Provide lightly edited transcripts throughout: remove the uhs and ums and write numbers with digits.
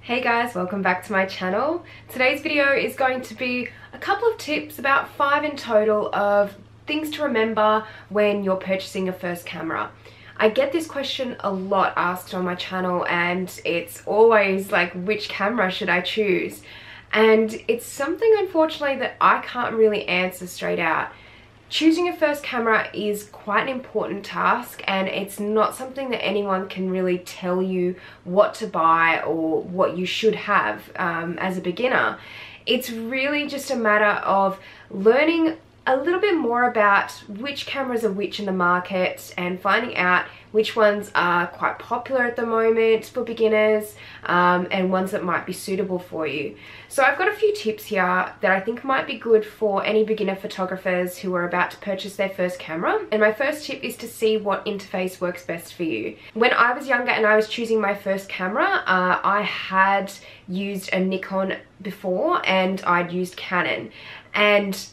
Hey guys, welcome back to my channel. Today's video is going to be a couple of tips, about 5 in total, of things to remember when you're purchasing your first camera. I get this question a lot asked on my channel, and it's always like, which camera should I choose? And it's something, unfortunately, that I can't really answer straight out. Choosing your first camera is quite an important task, and it's not something that anyone can really tell you what to buy or what you should have as a beginner. It's really just a matter of learning a little bit more about which cameras are which in the market and finding out which ones are quite popular at the moment for beginners and ones that might be suitable for you. So I've got a few tips here that I think might be good for any beginner photographers who are about to purchase their first camera. And my first tip is to see what interface works best for you. When I was younger and I was choosing my first camera, I had used a Nikon before and I'd used Canon. And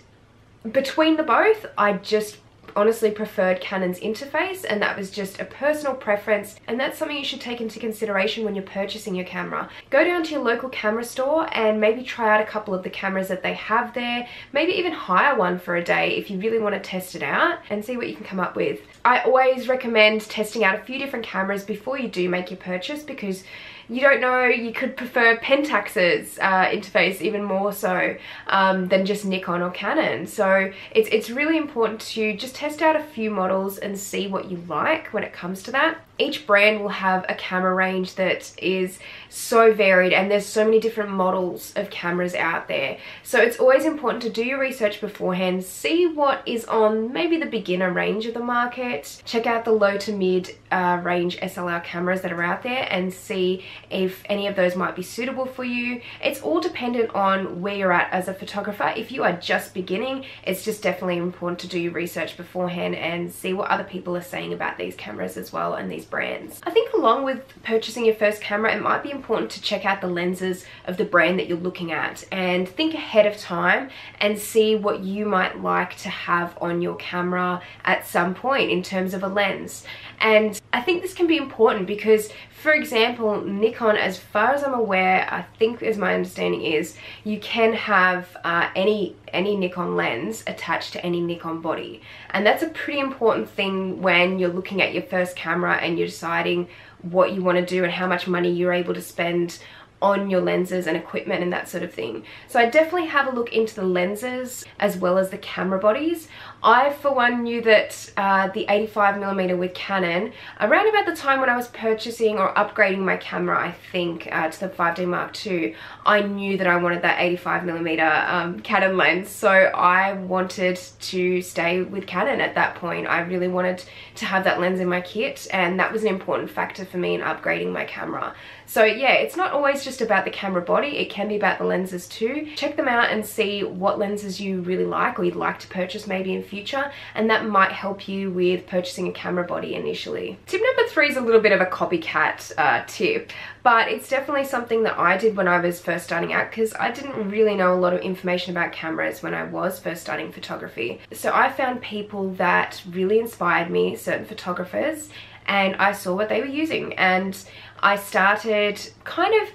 between the both, I just honestly preferred Canon's interface, and that was just a personal preference, and that's something you should take into consideration when you're purchasing your camera. Go down to your local camera store and maybe try out a couple of the cameras that they have there, maybe even hire one for a day if you really want to test it out and see what you can come up with. I always recommend testing out a few different cameras before you do make your purchase, because you don't know, you could prefer Pentax's interface even more so than just Nikon or Canon. So it's really important to just test out a few models and see what you like when it comes to that. Each brand will have a camera range that is so varied, and there's so many different models of cameras out there. So it's always important to do your research beforehand, see what is on maybe the beginner range of the market, check out the low to mid range SLR cameras that are out there and see if any of those might be suitable for you. It's all dependent on where you're at as a photographer. If you are just beginning, it's just definitely important to do your research beforehand and see what other people are saying about these cameras as well and these brands. I think along with purchasing your first camera, it might be important to check out the lenses of the brand that you're looking at and think ahead of time and see what you might like to have on your camera at some point in terms of a lens. And I think this can be important because, for example, Nikon, as far as I'm aware, I think, as my understanding is, you can have any Nikon lens attached to any Nikon body. And that's a pretty important thing when you're looking at your first camera and you're deciding what you want to do and how much money you're able to spend on your lenses and equipment and that sort of thing. So I definitely have a look into the lenses as well as the camera bodies. I, for one, knew that the 85mm with Canon, around about the time when I was purchasing or upgrading my camera, I think, to the 5D Mark II, I knew that I wanted that 85mm Canon lens. So I wanted to stay with Canon at that point. I really wanted to have that lens in my kit, and that was an important factor for me in upgrading my camera. So yeah, it's not always just about the camera body, it can be about the lenses too. Check them out and see what lenses you really like or you'd like to purchase maybe in future, and that might help you with purchasing a camera body initially. Tip number 3 is a little bit of a copycat tip, but it's definitely something that I did when I was first starting out, because I didn't really know a lot of information about cameras when I was first starting photography. So I found people that really inspired me, certain photographers, and I saw what they were using, and I started kind of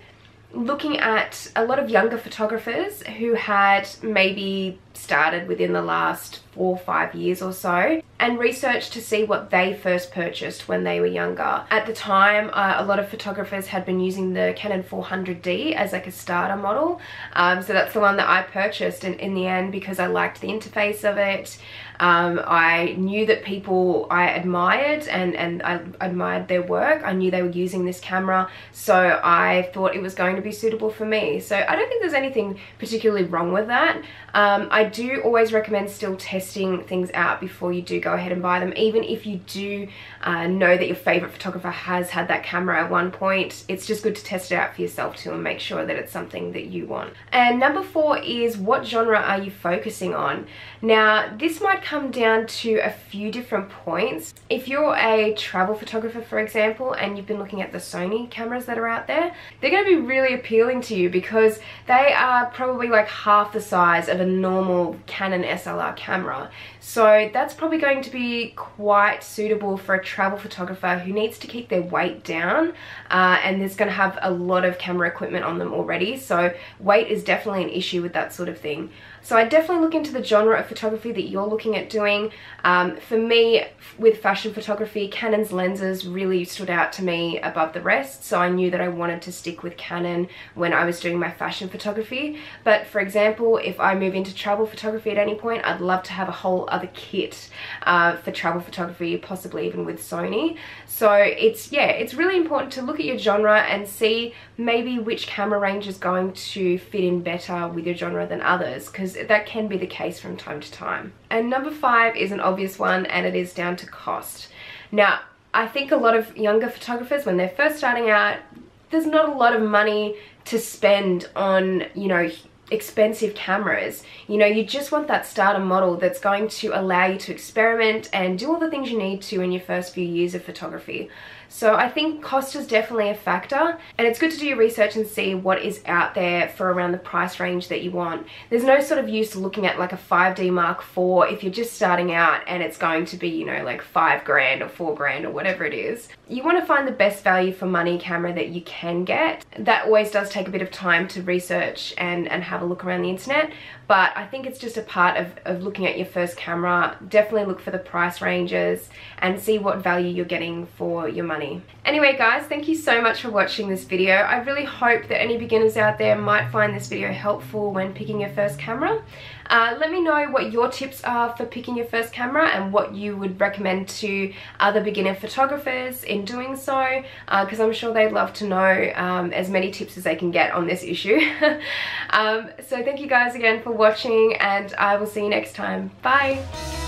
looking at a lot of younger photographers who had maybe started within the last 4 or 5 years or so, and researched to see what they first purchased when they were younger. At the time, a lot of photographers had been using the Canon 400D as like a starter model, so that's the one that I purchased in the end because I liked the interface of it. I knew that people I admired and I admired their work. I knew they were using this camera, so I thought it was going to be suitable for me. So I don't think there's anything particularly wrong with that. I do always recommend still testing things out before you do go ahead and buy them, even if you do know that your favorite photographer has had that camera at one point. It's just good to test it out for yourself too and make sure that it's something that you want. And number 4 is, what genre are you focusing on? Now, this might come down to a few different points. If you're a travel photographer, for example, and you've been looking at the Sony cameras that are out there, they're going to be really appealing to you because they are probably like half the size of a normal Canon SLR camera. So that's probably going to be quite suitable for a travel photographer who needs to keep their weight down and is going to have a lot of camera equipment on them already. So weight is definitely an issue with that sort of thing. So I definitely look into the genre of photography that you're looking at doing. For me, with fashion photography, Canon's lenses really stood out to me above the rest, so I knew that I wanted to stick with Canon when I was doing my fashion photography. But for example, if I move into travel photography at any point, I'd love to have a whole other kit for travel photography, possibly even with Sony. So it's really important to look at your genre and see maybe which camera range is going to fit in better with your genre than others, because that can be the case from time to time. And number 5 is an obvious one, and it is down to cost. Now, I think a lot of younger photographers, when they're first starting out, there's not a lot of money to spend on, you know, expensive cameras. You know, you just want that starter model that's going to allow you to experiment and do all the things you need to in your first few years of photography. So I think cost is definitely a factor, and it's good to do your research and see what is out there for around the price range that you want. There's no sort of use looking at like a 5D Mark IV if you're just starting out and it's going to be, you know, like $5 grand or $4 grand or whatever it is. You want to find the best value for money camera that you can get. That always does take a bit of time to research and have a look around the internet, but I think it's just a part of looking at your first camera. Definitely look for the price ranges and see what value you're getting for your money. Anyway guys, thank you so much for watching this video. I really hope that any beginners out there might find this video helpful when picking your first camera. Let me know what your tips are for picking your first camera and what you would recommend to other beginner photographers in doing so, because I'm sure they'd love to know as many tips as they can get on this issue. So thank you guys again for watching, and I will see you next time. Bye!